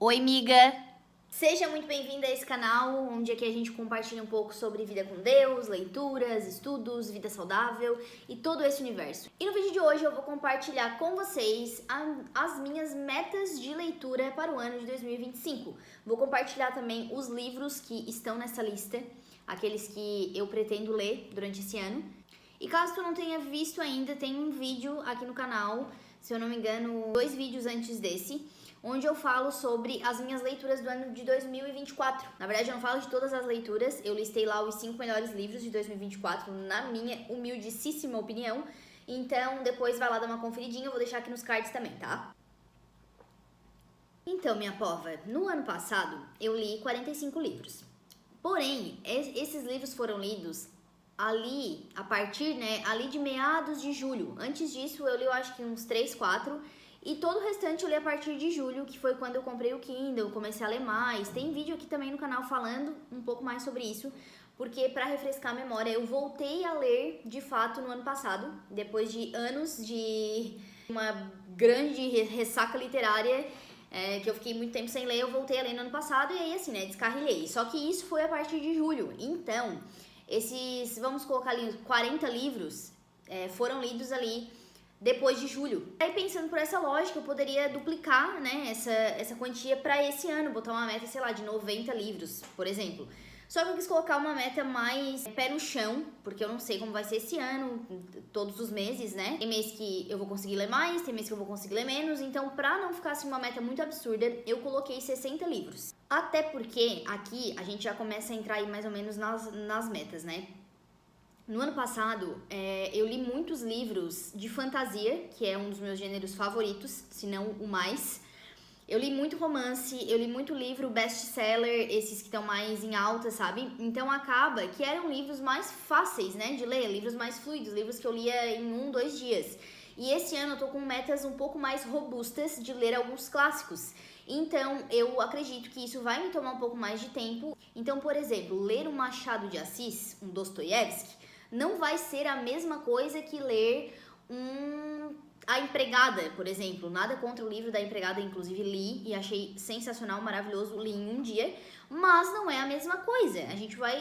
Oi, amiga! Seja muito bem-vinda a esse canal, onde aqui a gente compartilha um pouco sobre vida com Deus, leituras, estudos, vida saudável e todo esse universo. E no vídeo de hoje eu vou compartilhar com vocês as minhas metas de leitura para o ano de 2025. Vou compartilhar também os livros que estão nessa lista, aqueles que eu pretendo ler durante esse ano. E caso tu não tenha visto ainda, tem um vídeo aqui no canal, se eu não me engano, 2 vídeos antes desse, onde eu falo sobre as minhas leituras do ano de 2024. Na verdade, eu não falo de todas as leituras, eu listei lá os 5 melhores livros de 2024, na minha humildíssima opinião. Então, depois vai lá dar uma conferidinha, eu vou deixar aqui nos cards também, tá? Então, minha pova, no ano passado eu li 45 livros. Porém, esses livros foram lidos ali, a partir, ali de meados de julho. Antes disso, eu li, eu acho que uns 3, 4. E todo o restante eu li a partir de julho, que foi quando eu comprei o Kindle, comecei a ler mais. Tem vídeo aqui também no canal falando um pouco mais sobre isso, porque para refrescar a memória, eu voltei a ler de fato no ano passado, depois de anos de uma grande ressaca literária, que eu fiquei muito tempo sem ler, eu voltei a ler no ano passado e aí assim, descarrilhei. Só que isso foi a partir de julho. Então, esses, vamos colocar ali, 40 livros foram lidos ali depois de julho. Aí pensando por essa lógica, eu poderia duplicar, essa quantia para esse ano, botar uma meta, sei lá, de 90 livros, por exemplo. Só que eu quis colocar uma meta mais pé no chão, porque eu não sei como vai ser esse ano, todos os meses, né? Tem mês que eu vou conseguir ler mais, tem mês que eu vou conseguir ler menos, então pra não ficar assim uma meta muito absurda, eu coloquei 60 livros. Até porque aqui a gente já começa a entrar aí mais ou menos nas metas, né? No ano passado, eu li muitos livros de fantasia, que é um dos meus gêneros favoritos, se não o mais. Eu li muito romance, eu li muito livro best-seller, esses que estão mais em alta, sabe? Então acaba que eram livros mais fáceis, de ler, livros mais fluidos, livros que eu lia em 1, 2 dias. E esse ano eu tô com metas um pouco mais robustas de ler alguns clássicos. Então, eu acredito que isso vai me tomar um pouco mais de tempo. Então, por exemplo, ler um Machado de Assis, um Dostoiévski, não vai ser a mesma coisa que ler A Empregada, por exemplo. Nada contra o livro da Empregada, inclusive li e achei sensacional, maravilhoso, li em um dia, mas não é a mesma coisa. A gente vai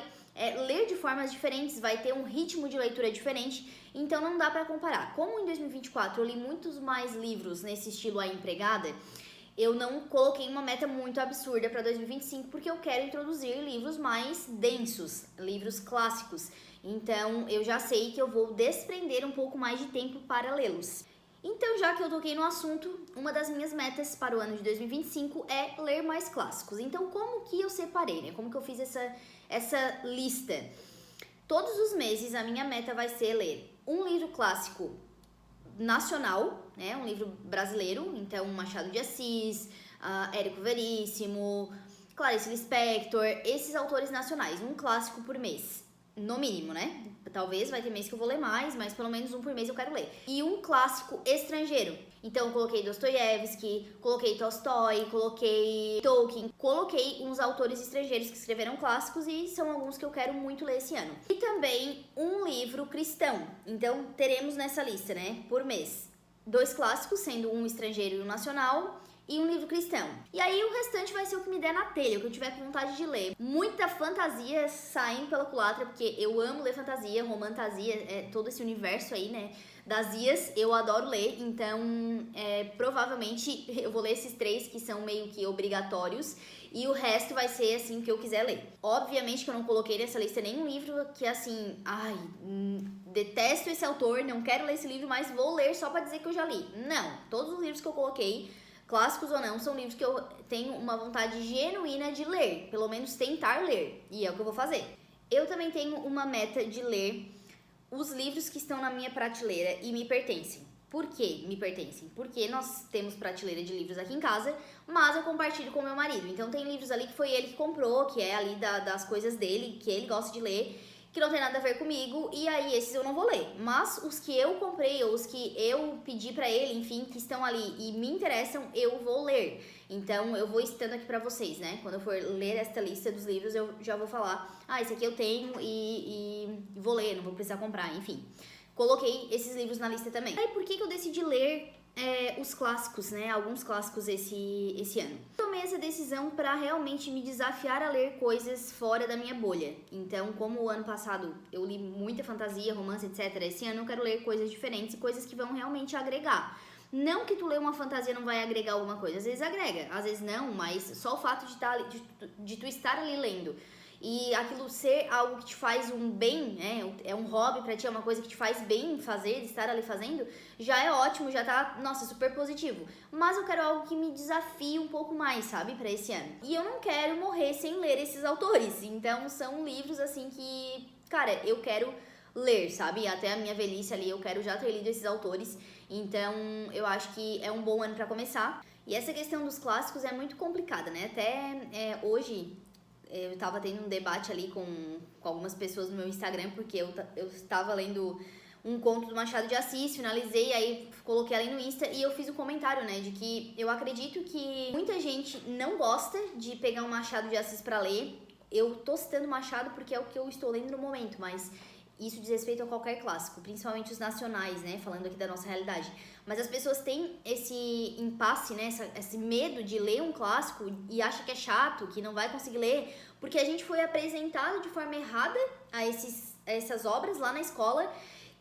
ler de formas diferentes, vai ter um ritmo de leitura diferente, então não dá pra comparar. Como em 2024 eu li muitos mais livros nesse estilo A Empregada, eu não coloquei uma meta muito absurda para 2025, porque eu quero introduzir livros mais densos, livros clássicos. Então, eu já sei que eu vou desprender um pouco mais de tempo para lê-los. Então, já que eu toquei no assunto, uma das minhas metas para o ano de 2025 é ler mais clássicos. Então, como que eu separei, Como que eu fiz essa lista? Todos os meses, a minha meta vai ser ler um livro clássico nacional, um livro brasileiro, então Machado de Assis, Érico Veríssimo, Clarice Lispector, esses autores nacionais, um clássico por mês, no mínimo, Talvez vai ter mês que eu vou ler mais, mas pelo menos um por mês eu quero ler. E um clássico estrangeiro. Então eu coloquei Dostoiévski, coloquei Tolstói, coloquei Tolkien, coloquei uns autores estrangeiros que escreveram clássicos e são alguns que eu quero muito ler esse ano. E também um livro cristão. Então teremos nessa lista, por mês, 2 clássicos, sendo um estrangeiro e um nacional, e um livro cristão. E aí o restante vai ser o que me der na telha, o que eu tiver com vontade de ler. Muita fantasia saindo pela culatra, porque eu amo ler fantasia, romantasia, todo esse universo aí, das IAs, eu adoro ler, então provavelmente eu vou ler esses 3 que são meio que obrigatórios, e o resto vai ser assim o que eu quiser ler. Obviamente que eu não coloquei nessa lista nenhum livro que assim, detesto esse autor, não quero ler esse livro, mas vou ler só pra dizer que eu já li. Não, todos os livros que eu coloquei, clássicos ou não, são livros que eu tenho uma vontade genuína de ler, pelo menos tentar ler, e é o que eu vou fazer. Eu também tenho uma meta de ler os livros que estão na minha prateleira e me pertencem. Por que me pertencem? Porque nós temos prateleira de livros aqui em casa, mas eu compartilho com meu marido. Então tem livros ali que foi ele que comprou, que é ali das coisas dele, que ele gosta de ler, que não tem nada a ver comigo, e aí esses eu não vou ler. Mas os que eu comprei, ou os que eu pedi pra ele, enfim, que estão ali e me interessam, eu vou ler. Então eu vou estando aqui pra vocês, Quando eu for ler esta lista dos livros, eu já vou falar, esse aqui eu tenho e vou ler, não vou precisar comprar, enfim. Coloquei esses livros na lista também. Aí por que eu decidi ler os clássicos, né? Alguns clássicos esse ano. Tomei essa decisão para realmente me desafiar a ler coisas fora da minha bolha. Então, como o ano passado eu li muita fantasia, romance, etc., esse ano eu quero ler coisas diferentes e coisas que vão realmente agregar. Não que tu ler uma fantasia não vai agregar alguma coisa, às vezes agrega, às vezes não, mas só o fato de tu estar ali lendo e aquilo ser algo que te faz um bem, né? É um hobby pra ti, é uma coisa que te faz bem fazer, estar ali fazendo, já é ótimo, já tá, nossa, super positivo. Mas eu quero algo que me desafie um pouco mais, sabe, pra esse ano. E eu não quero morrer sem ler esses autores, então são livros assim que, cara, eu quero ler, sabe? Até a minha velhice ali eu quero já ter lido esses autores, então eu acho que é um bom ano pra começar. E essa questão dos clássicos é muito complicada, né? Até hoje eu tava tendo um debate ali com algumas pessoas no meu Instagram, porque eu estava lendo um conto do Machado de Assis, finalizei, aí coloquei ali no Insta e eu fiz um comentário, né, de que eu acredito que muita gente não gosta de pegar um Machado de Assis pra ler. Eu tô citando Machado porque é o que eu estou lendo no momento, mas isso diz respeito a qualquer clássico, principalmente os nacionais, né? Falando aqui da nossa realidade. Mas as pessoas têm esse impasse, né? Esse medo de ler um clássico e acha que é chato, que não vai conseguir ler, porque a gente foi apresentado de forma errada a essas obras lá na escola,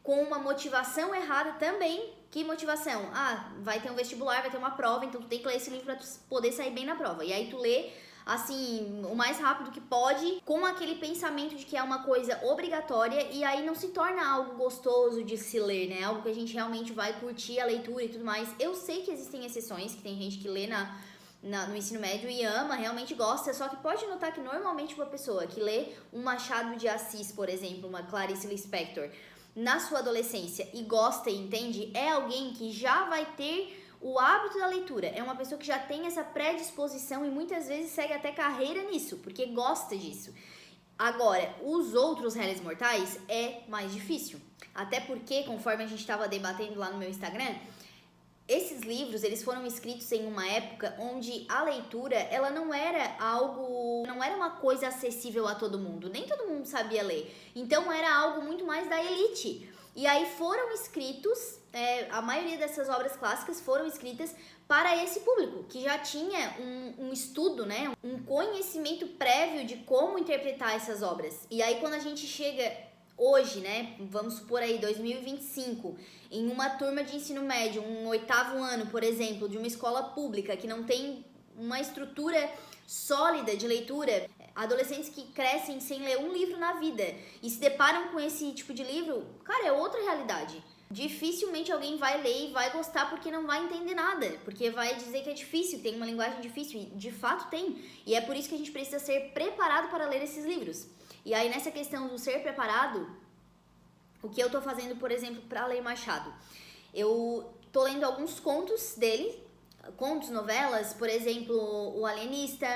com uma motivação errada também. Que motivação? Ah, vai ter um vestibular, vai ter uma prova, então tu tem que ler esse livro pra tu poder sair bem na prova. E aí tu lê assim, o mais rápido que pode, com aquele pensamento de que é uma coisa obrigatória, e aí não se torna algo gostoso de se ler, né? Algo que a gente realmente vai curtir a leitura e tudo mais. Eu sei que existem exceções, que tem gente que lê no ensino médio e ama, realmente gosta, só que pode notar que normalmente uma pessoa que lê um Machado de Assis, por exemplo, uma Clarice Lispector, na sua adolescência e gosta e entende, é alguém que já vai ter o hábito da leitura, é uma pessoa que já tem essa predisposição e muitas vezes segue até carreira nisso, porque gosta disso. Agora, os outros réis mortais é mais difícil. Até porque, conforme a gente estava debatendo lá no meu Instagram, esses livros, eles foram escritos em uma época onde a leitura, ela não era uma coisa acessível a todo mundo. Nem todo mundo sabia ler. Então, era algo muito mais da elite. E aí foram escritos, a maioria dessas obras clássicas foram escritas para esse público, que já tinha um estudo, né, um conhecimento prévio de como interpretar essas obras. E aí quando a gente chega hoje, né, vamos supor aí 2025, em uma turma de ensino médio, um 8º ano, por exemplo, de uma escola pública que não tem uma estrutura sólida de leitura, adolescentes que crescem sem ler um livro na vida e se deparam com esse tipo de livro, cara, é outra realidade. Dificilmente alguém vai ler e vai gostar porque não vai entender nada, porque vai dizer que é difícil, tem uma linguagem difícil, e de fato tem. E é por isso que a gente precisa ser preparado para ler esses livros. E aí nessa questão do ser preparado, o que eu tô fazendo, por exemplo, para ler Machado? Eu tô lendo alguns contos dele, contos, novelas, por exemplo, O Alienista,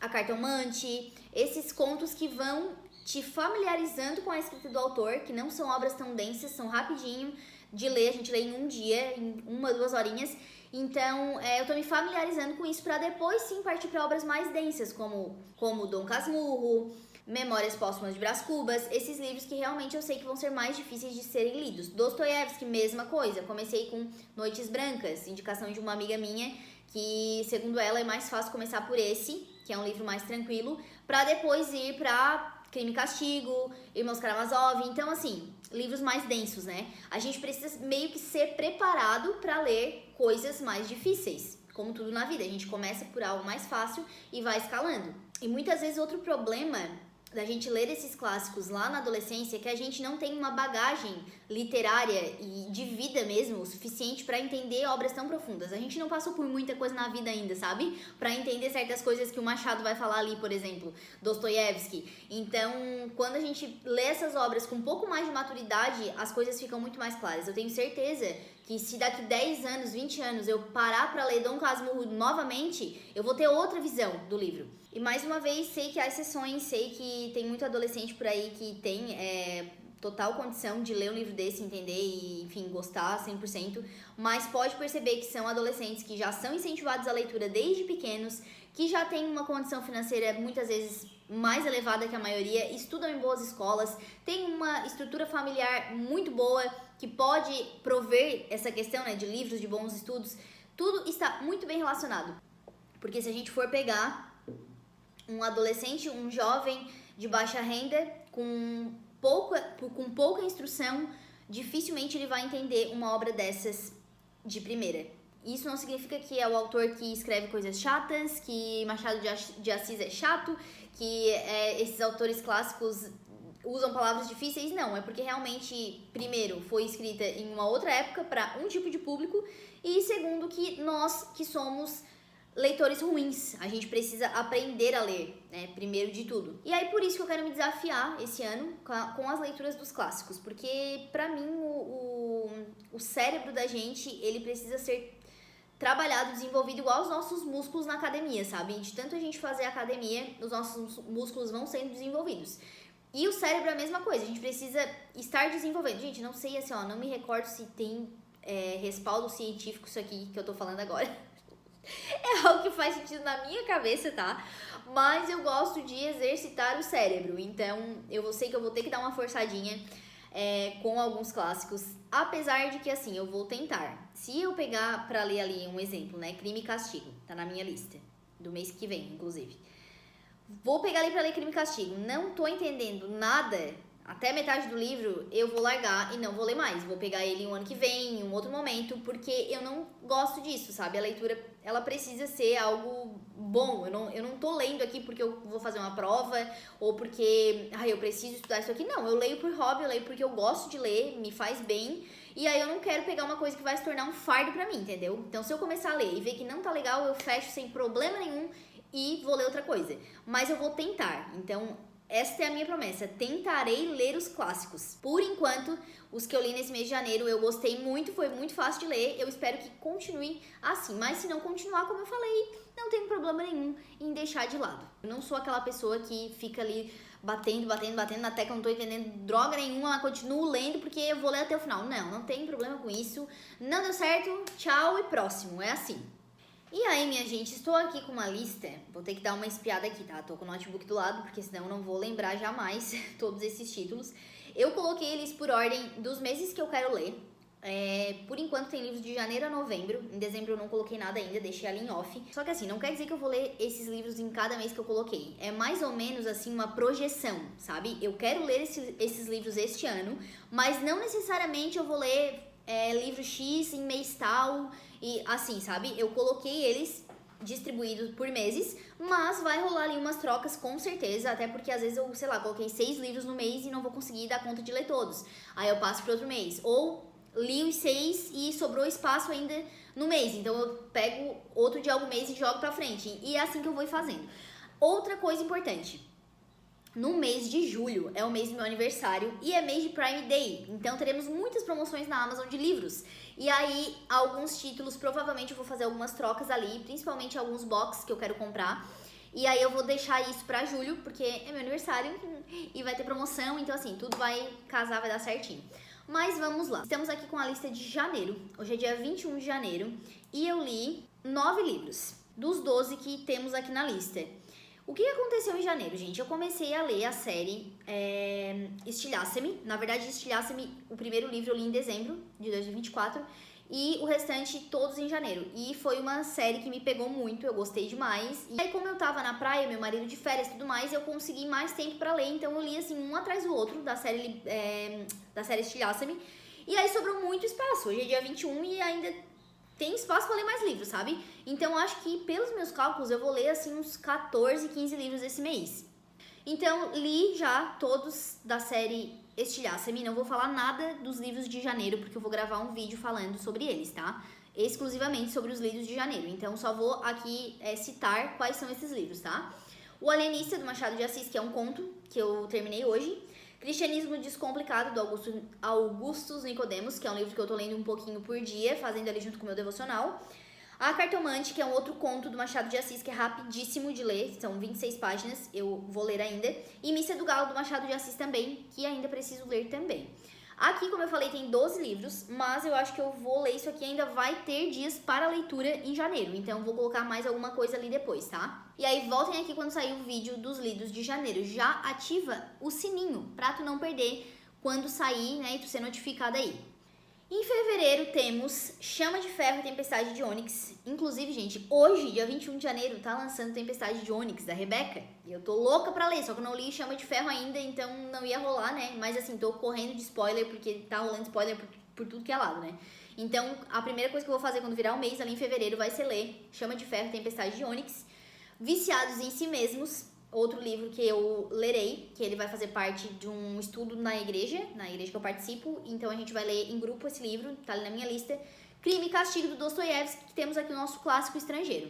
A Cartomante, esses contos que vão te familiarizando com a escrita do autor, que não são obras tão densas, são rapidinho de ler, a gente lê em um dia, em 1-2 horinhas. Então, eu tô me familiarizando com isso para depois sim partir para obras mais densas, como Dom Casmurro, Memórias Póstumas de Brás Cubas, esses livros que realmente eu sei que vão ser mais difíceis de serem lidos. Dostoiévski, mesma coisa, comecei com Noites Brancas, indicação de uma amiga minha, que segundo ela é mais fácil começar por esse, que é um livro mais tranquilo, para depois ir para Crime e Castigo, Irmãos Karamazov, então assim, livros mais densos, né? A gente precisa meio que ser preparado para ler coisas mais difíceis, como tudo na vida, a gente começa por algo mais fácil e vai escalando. E muitas vezes outro problema da gente ler esses clássicos lá na adolescência é que a gente não tem uma bagagem literária e de vida mesmo o suficiente para entender obras tão profundas. A gente não passou por muita coisa na vida ainda, sabe? Para entender certas coisas que o Machado vai falar ali, por exemplo, Dostoiévski. Então, quando a gente lê essas obras com um pouco mais de maturidade, as coisas ficam muito mais claras. Eu tenho certeza que se daqui 10 anos, 20 anos eu parar para ler Dom Casmurro novamente, eu vou ter outra visão do livro. E mais uma vez, sei que há exceções, sei que tem muito adolescente por aí que tem total condição de ler um livro desse, entender e, enfim, gostar 100%, mas pode perceber que são adolescentes que já são incentivados à leitura desde pequenos, que já têm uma condição financeira muitas vezes mais elevada que a maioria, estudam em boas escolas, têm uma estrutura familiar muito boa, que pode prover essa questão, né, de livros, de bons estudos, tudo está muito bem relacionado. Porque se a gente for pegar um adolescente, um jovem de baixa renda, com pouca instrução, dificilmente ele vai entender uma obra dessas de primeira. Isso não significa que é o autor que escreve coisas chatas, que Machado de Assis é chato, que esses autores clássicos usam palavras difíceis. Não, é porque realmente, primeiro, foi escrita em uma outra época para um tipo de público, e segundo, que nós que somos leitores ruins, a gente precisa aprender a ler, né, primeiro de tudo. E aí por isso que eu quero me desafiar esse ano com as leituras dos clássicos, porque pra mim o cérebro da gente, ele precisa ser trabalhado, desenvolvido igual os nossos músculos na academia, sabe? De tanto a gente fazer academia, os nossos músculos vão sendo desenvolvidos. E o cérebro é a mesma coisa, a gente precisa estar desenvolvendo. Gente, não sei assim, ó, não me recordo se tem respaldo científico isso aqui que eu tô falando agora. É algo que faz sentido na minha cabeça, tá? Mas eu gosto de exercitar o cérebro, então eu sei que eu vou ter que dar uma forçadinha com alguns clássicos, apesar de que, assim, eu vou tentar. Se eu pegar pra ler ali um exemplo, né, Crime e Castigo, tá na minha lista, do mês que vem, inclusive. Vou pegar ali pra ler Crime e Castigo, não tô entendendo nada, até metade do livro eu vou largar e não vou ler mais. Vou pegar ele um ano que vem, em um outro momento, porque eu não gosto disso, sabe? A leitura, ela precisa ser algo bom. Eu não tô lendo aqui porque eu vou fazer uma prova ou porque eu preciso estudar isso aqui. Não, eu leio por hobby, eu leio porque eu gosto de ler, me faz bem. E aí eu não quero pegar uma coisa que vai se tornar um fardo pra mim, entendeu? Então se eu começar a ler e ver que não tá legal, eu fecho sem problema nenhum e vou ler outra coisa. Mas eu vou tentar. Então esta é a minha promessa, tentarei ler os clássicos. Por enquanto, os que eu li nesse mês de janeiro eu gostei muito, foi muito fácil de ler. Eu espero que continue assim, mas se não continuar, como eu falei, não tem problema nenhum em deixar de lado. Eu não sou aquela pessoa que fica ali batendo na tecla, não tô entendendo droga nenhuma, mas continuo lendo porque eu vou ler até o final. Não tem problema com isso. Não deu certo, tchau e próximo, é assim. E aí, minha gente, estou aqui com uma lista, vou ter que dar uma espiada aqui, tá? Tô com o notebook do lado, porque senão eu não vou lembrar jamais todos esses títulos. Eu coloquei eles por ordem dos meses que eu quero ler. Por enquanto tem livros de janeiro a novembro, em dezembro eu não coloquei nada ainda, deixei ali em off. Só que assim, não quer dizer que eu vou ler esses livros em cada mês que eu coloquei. É mais ou menos assim uma projeção, sabe? Eu quero ler esses livros este ano, mas não necessariamente eu vou ler livro X em mês tal e assim, sabe? Eu coloquei eles distribuídos por meses, mas vai rolar ali umas trocas com certeza, até porque às vezes eu, sei lá, coloquei 6 livros no mês e não vou conseguir dar conta de ler todos. Aí eu passo para outro mês. Ou li os 6 e sobrou espaço ainda no mês, então eu pego outro de algum mês e jogo pra frente. E é assim que eu vou fazendo. Outra coisa importante. No mês de julho é o mês do meu aniversário e é mês de Prime Day, então teremos muitas promoções na Amazon de livros. E aí, alguns títulos, provavelmente eu vou fazer algumas trocas ali, principalmente alguns boxes que eu quero comprar. E aí eu vou deixar isso pra julho, porque é meu aniversário e vai ter promoção, então assim, tudo vai casar, vai dar certinho. Mas vamos lá. Estamos aqui com a lista de janeiro. Hoje é dia 21 de janeiro e eu li 9 livros dos 12 que temos aqui na lista. O que aconteceu em janeiro, gente? Eu comecei a ler a série Estilhaça-me. Na verdade, Estilhaça-me, o primeiro livro eu li em dezembro de 2024 e o restante todos em janeiro. E foi uma série que me pegou muito, eu gostei demais. E aí, como eu tava na praia, meu marido de férias e tudo mais, eu consegui mais tempo pra ler. Então eu li assim, um atrás do outro da série Estilhaça-me. E aí sobrou muito espaço. Hoje é dia 21 e ainda tem espaço pra ler mais livros, sabe? Então acho que pelos meus cálculos eu vou ler assim uns 14, 15 livros esse mês. Então li já todos da série Estilhaça-me, não vou falar nada dos livros de janeiro porque eu vou gravar um vídeo falando sobre eles, tá? Exclusivamente sobre os livros de janeiro, então só vou aqui citar quais são esses livros, tá? O Alienista, do Machado de Assis, que é um conto que eu terminei hoje. Cristianismo Descomplicado, do Augustus Nicodemos, que é um livro que eu tô lendo um pouquinho por dia, fazendo ali junto com o meu devocional. A Cartomante, que é um outro conto do Machado de Assis, que é rapidíssimo de ler, são 26 páginas, eu vou ler ainda. E Missa do Galo, do Machado de Assis também, que ainda preciso ler também. Aqui, como eu falei, tem 12 livros, mas eu acho que eu vou ler isso aqui, ainda vai ter dias para leitura em janeiro, então vou colocar mais alguma coisa ali depois, tá? E aí, voltem aqui quando sair o vídeo dos lidos de janeiro. Já ativa o sininho pra tu não perder quando sair, né, e tu ser notificado aí. Em fevereiro temos Chama de Ferro e Tempestade de Ônix. Inclusive, gente, hoje, dia 21 de janeiro, tá lançando Tempestade de Ônix, da Rebeca. E eu tô louca pra ler, só que eu não li Chama de Ferro ainda, então não ia rolar, né? Mas assim, tô correndo de spoiler, porque tá rolando spoiler por tudo que é lado, né? Então, a primeira coisa que eu vou fazer quando virar o mês, ali em fevereiro, vai ser ler Chama de Ferro e Tempestade de Ônix. Viciados em Si Mesmos, outro livro que eu lerei, que ele vai fazer parte de um estudo na igreja que eu participo, então a gente vai ler em grupo esse livro, tá ali na minha lista. Crime e Castigo, do Dostoiévski, que temos aqui o nosso clássico estrangeiro.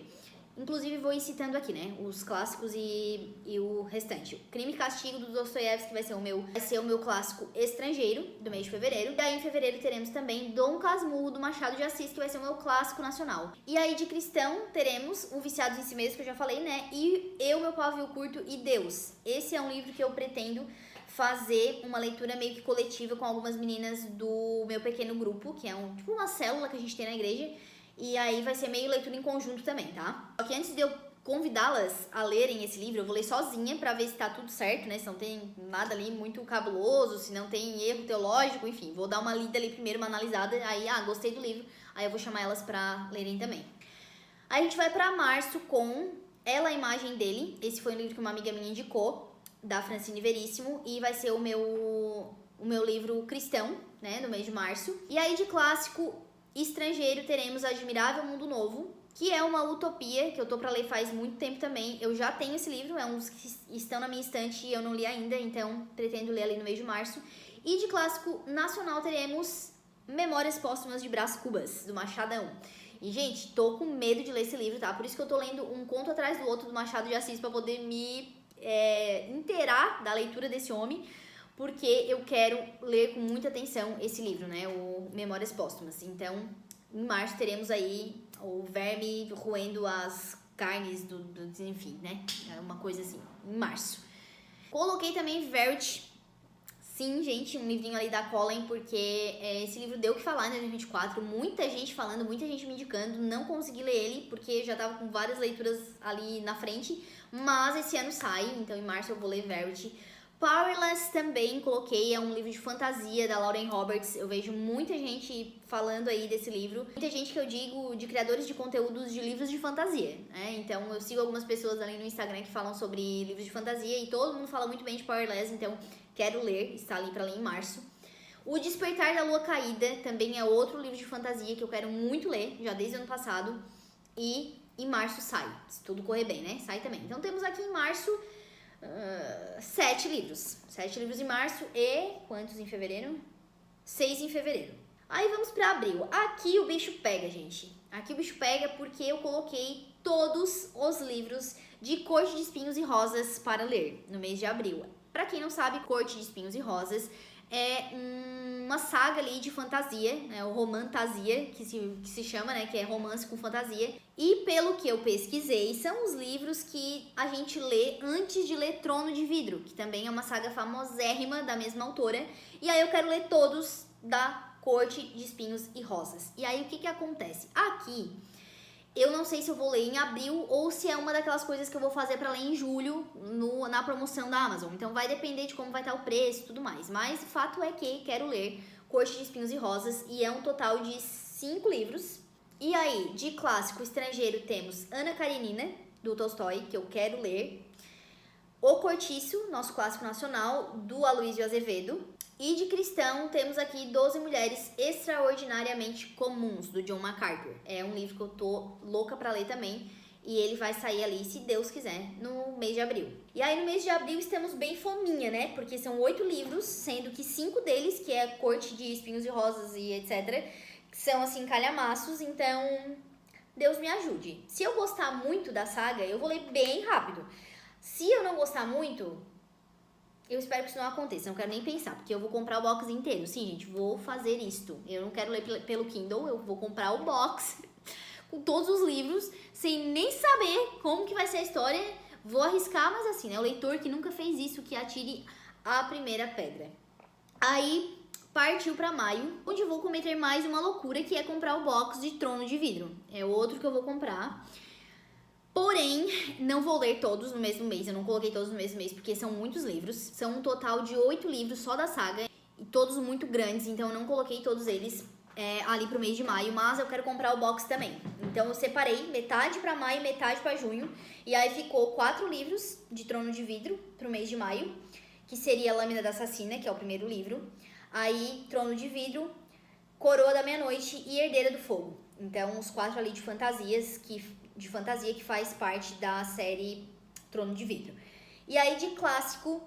Inclusive, vou ir citando aqui, né, os clássicos e o restante. Crime e Castigo, do Dostoiévski, vai ser o meu clássico estrangeiro, do mês de fevereiro. E aí, em fevereiro, teremos também Dom Casmurro, do Machado de Assis, que vai ser o meu clássico nacional. E aí, de cristão, teremos o Viciados em Si Mesmo, que eu já falei, né, e Eu, Meu Pavio Curto e Deus. Esse é um livro que eu pretendo fazer uma leitura meio que coletiva com algumas meninas do meu pequeno grupo, que é tipo uma célula que a gente tem na igreja. E aí vai ser meio leitura em conjunto também, tá? Só que antes de eu convidá-las a lerem esse livro, eu vou ler sozinha pra ver se tá tudo certo, né? Se não tem nada ali muito cabuloso, se não tem erro teológico, enfim. Vou dar uma lida ali primeiro, uma analisada, aí, gostei do livro. Aí eu vou chamar elas pra lerem também. Aí a gente vai pra março com Ela, a Imagem Dele. Esse foi um livro que uma amiga minha indicou, da Francine Veríssimo, e vai ser o meu livro cristão, né, do mês de março. E aí de clássico estrangeiro teremos Admirável Mundo Novo, que é uma utopia, que eu tô pra ler faz muito tempo também. Eu já tenho esse livro, é um dos que estão na minha estante e eu não li ainda, então pretendo ler ali no mês de março. E de clássico nacional teremos Memórias Póstumas de Brás Cubas, do Machadão. E, gente, tô com medo de ler esse livro, tá? Por isso que eu tô lendo um conto atrás do outro do Machado de Assis, pra poder me inteirar da leitura desse homem, porque eu quero ler com muita atenção esse livro, né, o Memórias Póstumas. Então, em março teremos aí o verme roendo as carnes enfim, né, é uma coisa assim, em março. Coloquei também Verity, sim, gente, um livrinho ali da Colin, porque esse livro deu o que falar em 2024, muita gente falando, muita gente me indicando, não consegui ler ele, porque já tava com várias leituras ali na frente, mas esse ano sai, então em março eu vou ler Verity. Powerless também coloquei, é um livro de fantasia da Lauren Roberts. Eu vejo muita gente falando aí desse livro. Muita gente que eu digo de criadores de conteúdos de livros de fantasia, né? Então eu sigo algumas pessoas ali no Instagram que falam sobre livros de fantasia e todo mundo fala muito bem de Powerless, então quero ler, está ali pra ler em março. O Despertar da Lua Caída também é outro livro de fantasia que eu quero muito ler, já desde o ano passado. E em março sai, se tudo correr bem, né? Sai também. Então temos aqui em março 7 livros. 7 livros em março e quantos em fevereiro? 6 em fevereiro. Aí vamos para abril. Aqui o bicho pega, gente. Aqui o bicho pega porque eu coloquei todos os livros de Corte de Espinhos e Rosas para ler no mês de abril. Para quem não sabe, Corte de Espinhos e Rosas é uma saga ali de fantasia, né, o romantasia, que se chama, né, que é romance com fantasia. E pelo que eu pesquisei, são os livros que a gente lê antes de ler Trono de Vidro, que também é uma saga famosérrima da mesma autora. E aí eu quero ler todos da Corte de Espinhos e Rosas. E aí o que acontece? Aqui eu não sei se eu vou ler em abril ou se é uma daquelas coisas que eu vou fazer pra ler em julho na promoção da Amazon. Então vai depender de como vai estar o preço e tudo mais. Mas o fato é que quero ler Corte de Espinhos e Rosas e é um total de 5 livros. E aí, de clássico estrangeiro temos Ana Karenina, do Tolstói, que eu quero ler. O Cortiço, nosso clássico nacional, do Aloysio Azevedo. E de cristão, temos aqui 12 Mulheres Extraordinariamente Comuns, do John MacArthur. É um livro que eu tô louca pra ler também. E ele vai sair ali, se Deus quiser, no mês de abril. E aí, no mês de abril, estamos bem fominha, né? Porque são 8 livros, sendo que 5 deles, que é Corte de Espinhos e Rosas e etc., são, assim, calhamaços. Então, Deus me ajude. Se eu gostar muito da saga, eu vou ler bem rápido. Se eu não gostar muito, eu espero que isso não aconteça, não quero nem pensar, porque eu vou comprar o box inteiro. Sim, gente, vou fazer isto. Eu não quero ler pelo Kindle, eu vou comprar o box com todos os livros, sem nem saber como que vai ser a história. Vou arriscar, mas assim, né? O leitor que nunca fez isso, que atire a primeira pedra. Aí, partiu pra maio, onde eu vou cometer mais uma loucura, que é comprar o box de Trono de Vidro. É outro que eu vou comprar. Porém, não vou ler todos no mesmo mês, eu não coloquei todos no mesmo mês, porque são muitos livros. São um total de 8 livros só da saga, e todos muito grandes, então eu não coloquei todos eles ali pro mês de maio, mas eu quero comprar o box também. Então eu separei metade pra maio, metade pra junho, e aí ficou 4 livros de Trono de Vidro pro mês de maio, que seria Lâmina da Assassina, que é o primeiro livro. Aí Trono de Vidro, Coroa da Meia-Noite e Herdeira do Fogo. Então os 4 ali de fantasia que faz parte da série Trono de Vidro. E aí de clássico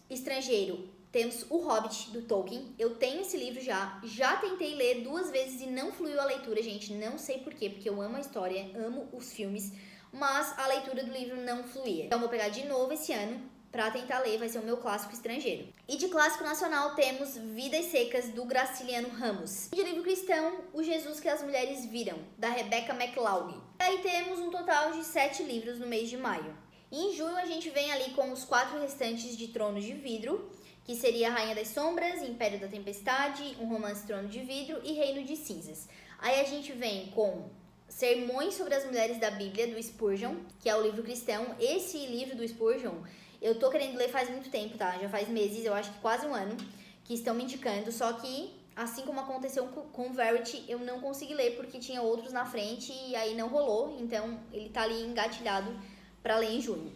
estrangeiro, temos O Hobbit, do Tolkien. Eu tenho esse livro já tentei ler 2 vezes e não fluiu a leitura, gente. Não sei porquê, porque eu amo a história, amo os filmes, mas a leitura do livro não fluía. Então vou pegar de novo esse ano pra tentar ler, vai ser o meu clássico estrangeiro. E de clássico nacional temos Vidas Secas, do Graciliano Ramos. De livro cristão, O Jesus que as Mulheres Viram, da Rebecca McLaughlin. E aí temos um total de 7 livros no mês de maio. E em junho a gente vem ali com os 4 restantes de Tronos de Vidro, que seria Rainha das Sombras, Império da Tempestade, Um Romance Trono de Vidro e Reino de Cinzas. Aí a gente vem com Sermões sobre as Mulheres da Bíblia, do Spurgeon, que é o livro cristão. Esse livro do Spurgeon, eu tô querendo ler faz muito tempo, tá? Já faz meses, eu acho que quase um ano, que estão me indicando, só que, assim como aconteceu com Verity, eu não consegui ler porque tinha outros na frente e aí não rolou, então ele tá ali engatilhado pra ler em junho.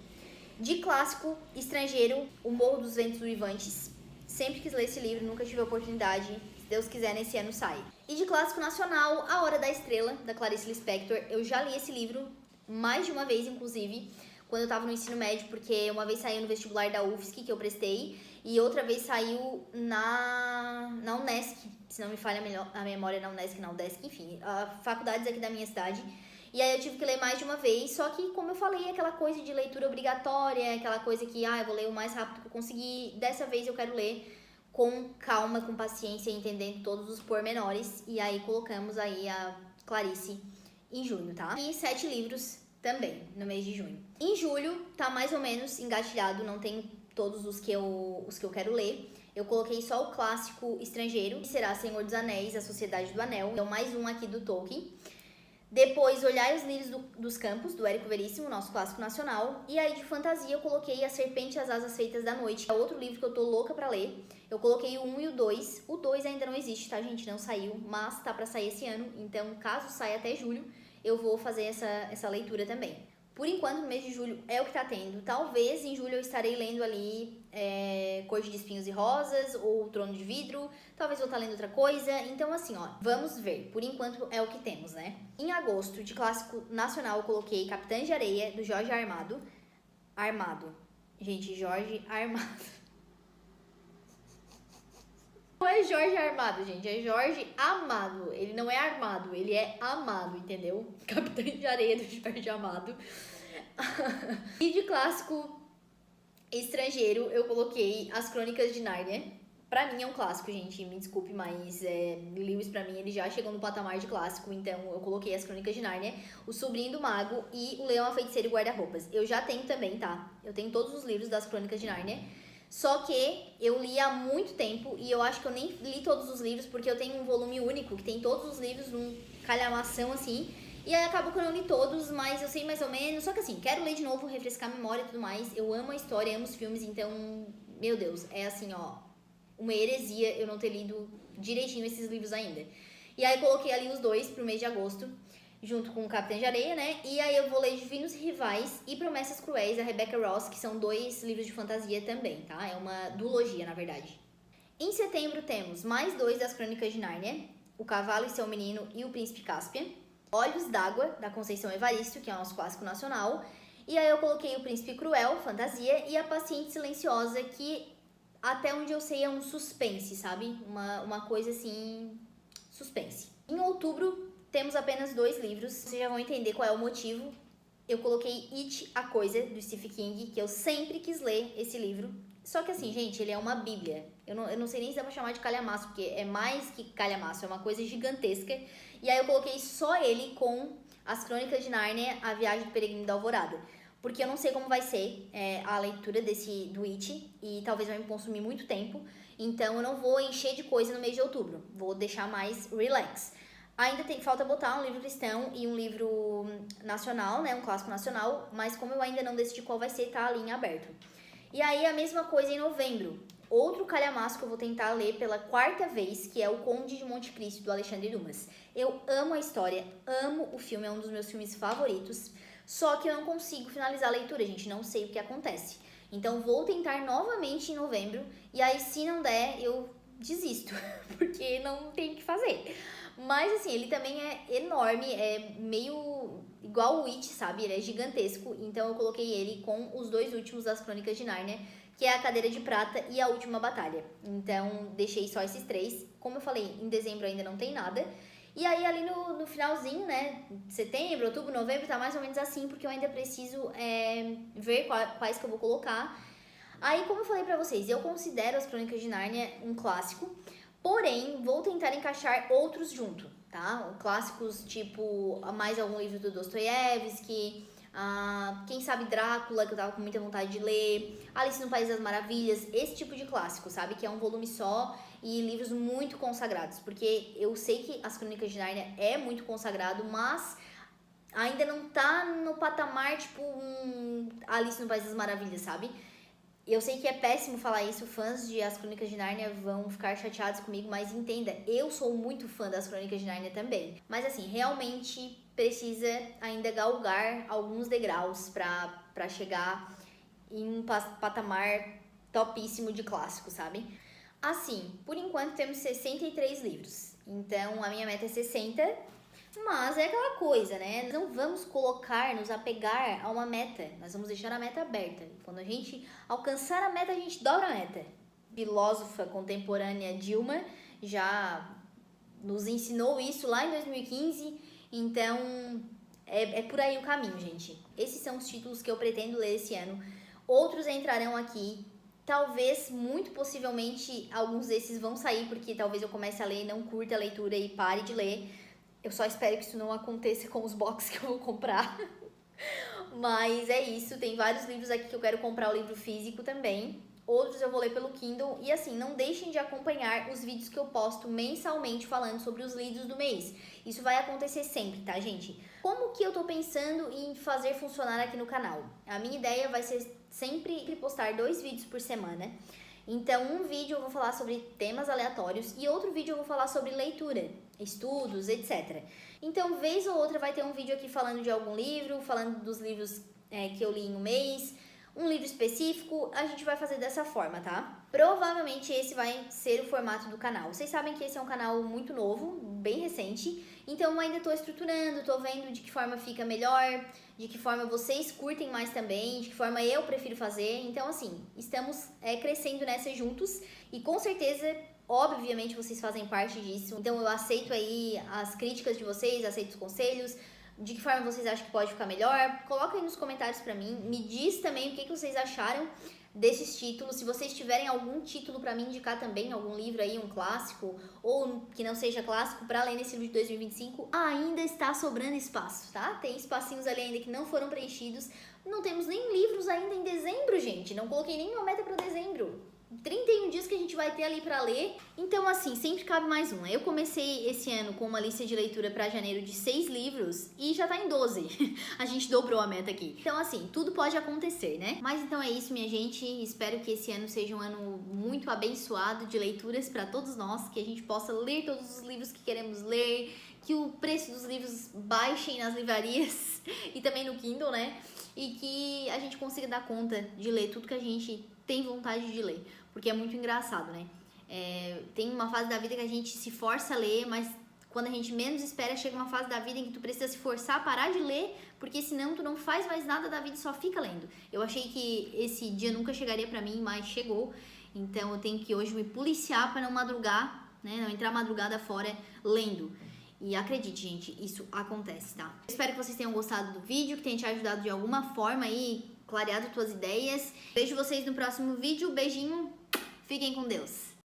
De clássico estrangeiro, O Morro dos Ventos Uivantes. Sempre quis ler esse livro, nunca tive a oportunidade. Se Deus quiser, nesse ano sai. E de clássico nacional, A Hora da Estrela, da Clarice Lispector. Eu já li esse livro mais de uma vez, inclusive, quando eu tava no ensino médio, porque uma vez saiu no vestibular da UFSC, que eu prestei, e outra vez saiu na Unesc, se não me falha a memória, na Unesc, na UDESC, enfim, faculdades aqui da minha cidade. E aí eu tive que ler mais de uma vez, só que, como eu falei, aquela coisa de leitura obrigatória, aquela coisa que, eu vou ler o mais rápido que eu conseguir. Dessa vez eu quero ler com calma, com paciência, entendendo todos os pormenores. E aí colocamos aí a Clarice em junho, tá? E 7 livros também, no mês de junho. Em julho, tá mais ou menos engatilhado, não tem todos os que eu quero ler. Eu coloquei só o clássico estrangeiro, que será Senhor dos Anéis, A Sociedade do Anel. Então, mais um aqui do Tolkien. Depois, Olhar os Lírios dos Campos, do Érico Veríssimo, nosso clássico nacional. E aí, de fantasia, eu coloquei A Serpente e as Asas Feitas da Noite, que é outro livro que eu tô louca pra ler. Eu coloquei o 1 e o 2. O 2 ainda não existe, tá, gente? Não saiu, mas tá pra sair esse ano. Então, caso saia até julho, eu vou fazer essa leitura também. Por enquanto, no mês de julho é o que tá tendo. Talvez em julho eu estarei lendo ali Corte de Espinhos e Rosas ou Trono de Vidro. Talvez eu estar lendo outra coisa. Então, assim, vamos ver. Por enquanto é o que temos, né? Em agosto, de clássico nacional, eu coloquei Capitães de Areia, do Jorge Armado. Gente, Jorge Armado. Não é Jorge Armado, gente, é Jorge Amado. Ele não é armado, ele é amado, entendeu? Capitão de Areia do Jorge Amado. E de clássico estrangeiro, eu coloquei As Crônicas de Nárnia. Pra mim é um clássico, gente, me desculpe, mas Lewis pra mim ele já chegou no patamar de clássico, então eu coloquei As Crônicas de Nárnia, O Sobrinho do Mago e O Leão, a Feiticeira e o Guarda-Roupas. Eu já tenho também, tá? Eu tenho todos os livros das Crônicas de Nárnia. Só que eu li há muito tempo e eu acho que eu nem li todos os livros porque eu tenho um volume único que tem todos os livros num calhamação assim. E aí acabou que eu não li todos, mas eu sei mais ou menos. Só que assim, quero ler de novo, refrescar a memória e tudo mais. Eu amo a história, amo os filmes, então, meu Deus, é assim, uma heresia eu não ter lido direitinho esses livros ainda. E aí coloquei ali os 2 pro mês de agosto, junto com o Capitão de Areia, né? E aí eu vou ler Divinos Rivais e Promessas Cruéis, da Rebecca Ross, que são 2 livros de fantasia também, tá? É uma duologia, na verdade. Em setembro temos mais 2 das Crônicas de Nárnia, O Cavalo e Seu Menino e O Príncipe Cáspian. Olhos d'Água, da Conceição Evaristo, que é o nosso clássico nacional. E aí eu coloquei O Príncipe Cruel, fantasia, e A Paciente Silenciosa, que até onde eu sei é um suspense, sabe? Uma coisa assim, suspense. Em outubro temos apenas 2 livros, vocês já vão entender qual é o motivo. Eu coloquei It, a Coisa, do Stephen King, que eu sempre quis ler esse livro. Só que assim, gente, ele é uma bíblia. Eu não sei nem se dá pra chamar de calhamaço, porque é mais que calhamaço, é uma coisa gigantesca. E aí eu coloquei só ele com As Crônicas de Nárnia, A Viagem do Peregrino da Alvorada. Porque eu não sei como vai ser a leitura do It, e talvez vai me consumir muito tempo. Então eu não vou encher de coisa no mês de outubro. Vou deixar mais relax. Ainda falta botar um livro cristão e um livro nacional, né? Um clássico nacional. Mas como eu ainda não decidi qual vai ser, tá ali em aberto. E aí a mesma coisa em novembro. outro calhamaço que eu vou tentar ler pela 4ª vez, que é O Conde de Monte Cristo, do Alexandre Dumas. Eu amo a história, amo o filme, é um dos meus filmes favoritos, só que eu não consigo finalizar a leitura, gente, não sei o que acontece. Então vou tentar novamente em novembro, e aí se não der, eu desisto, porque não tem o que fazer. Mas assim, ele também é enorme, é meio igual o It, sabe? Ele é gigantesco, então eu coloquei ele com os 2 últimos das Crônicas de Nárnia, que é A Cadeira de Prata e A Última Batalha. Então deixei só esses 3. Como eu falei, em dezembro ainda não tem nada. E aí ali no finalzinho, né, setembro, outubro, novembro, tá mais ou menos assim, porque eu ainda preciso ver quais que eu vou colocar. Aí, como eu falei pra vocês, eu considero as Crônicas de Nárnia um clássico, porém, vou tentar encaixar outros junto, tá? Clássicos tipo mais algum livro do Dostoiévski, quem sabe Drácula, que eu tava com muita vontade de ler, Alice no País das Maravilhas, esse tipo de clássico, sabe? Que é um volume só e livros muito consagrados, porque eu sei que as Crônicas de Nárnia é muito consagrado, mas ainda não tá no patamar tipo Alice no País das Maravilhas, sabe? Eu sei que é péssimo falar isso, fãs de As Crônicas de Nárnia vão ficar chateados comigo, mas entenda, eu sou muito fã das Crônicas de Nárnia também. Mas assim, realmente precisa ainda galgar alguns degraus pra chegar em um patamar topíssimo de clássico, sabe? Assim, por enquanto temos 63 livros, então a minha meta é 60. Mas é aquela coisa, né? Não vamos nos apegar a uma meta. Nós vamos deixar a meta aberta. Quando a gente alcançar a meta, a gente dobra a meta. Filósofa contemporânea Dilma já nos ensinou isso lá em 2015. Então, é por aí o caminho, gente. Esses são os títulos que eu pretendo ler esse ano. Outros entrarão aqui. Talvez, muito possivelmente, alguns desses vão sair, porque talvez eu comece a ler, não curta a leitura e pare de ler. Eu só espero que isso não aconteça com os boxes que eu vou comprar. Mas é isso, tem vários livros aqui que eu quero comprar o livro físico também. Outros eu vou ler pelo Kindle. E assim, não deixem de acompanhar os vídeos que eu posto mensalmente falando sobre os lidos do mês. Isso vai acontecer sempre, tá, gente? Como que eu tô pensando em fazer funcionar aqui no canal? A minha ideia vai ser sempre postar 2 vídeos por semana. Então, um vídeo eu vou falar sobre temas aleatórios e outro vídeo eu vou falar sobre leitura, estudos, etc. Então, vez ou outra vai ter um vídeo aqui falando de algum livro, falando dos livros que eu li em um mês, um livro específico, a gente vai fazer dessa forma, tá? Provavelmente esse vai ser o formato do canal. Vocês sabem que esse é um canal muito novo, bem recente, então eu ainda tô estruturando, tô vendo de que forma fica melhor, de que forma vocês curtem mais também, de que forma eu prefiro fazer. Então, assim, estamos crescendo nessa juntos e com certeza, obviamente, vocês fazem parte disso. Então, eu aceito aí as críticas de vocês, aceito os conselhos, de que forma vocês acham que pode ficar melhor. Coloca aí nos comentários pra mim, me diz também o que vocês acharam desses títulos. Se vocês tiverem algum título pra me indicar também, algum livro aí, um clássico, ou que não seja clássico, pra ler nesse livro de 2025, ainda está sobrando espaço, tá? Tem espacinhos ali ainda que não foram preenchidos. Não temos nem livros ainda em dezembro, gente. Não coloquei nenhuma meta pra dezembro. 31 dias que a gente vai ter ali pra ler. Então, assim, sempre cabe mais um. Eu comecei esse ano com uma lista de leitura pra janeiro de 6 livros e já tá em 12. A gente dobrou a meta aqui. Então, assim, tudo pode acontecer, né? Mas então é isso, minha gente. Espero que esse ano seja um ano muito abençoado de leituras pra todos nós, que a gente possa ler todos os livros que queremos ler, que o preço dos livros baixem nas livrarias e também no Kindle, né? E que a gente consiga dar conta de ler tudo que a gente tem vontade de ler, porque é muito engraçado, né? Tem uma fase da vida que a gente se força a ler, mas quando a gente menos espera, chega uma fase da vida em que tu precisa se forçar a parar de ler, porque senão tu não faz mais nada da vida e só fica lendo. Eu achei que esse dia nunca chegaria pra mim, mas chegou, então eu tenho que hoje me policiar pra não madrugar, né? Não entrar madrugada fora lendo. E acredite, gente, isso acontece, tá? Espero que vocês tenham gostado do vídeo, que tenha te ajudado de alguma forma aí, clareado tuas ideias. Vejo vocês no próximo vídeo. Beijinho, fiquem com Deus.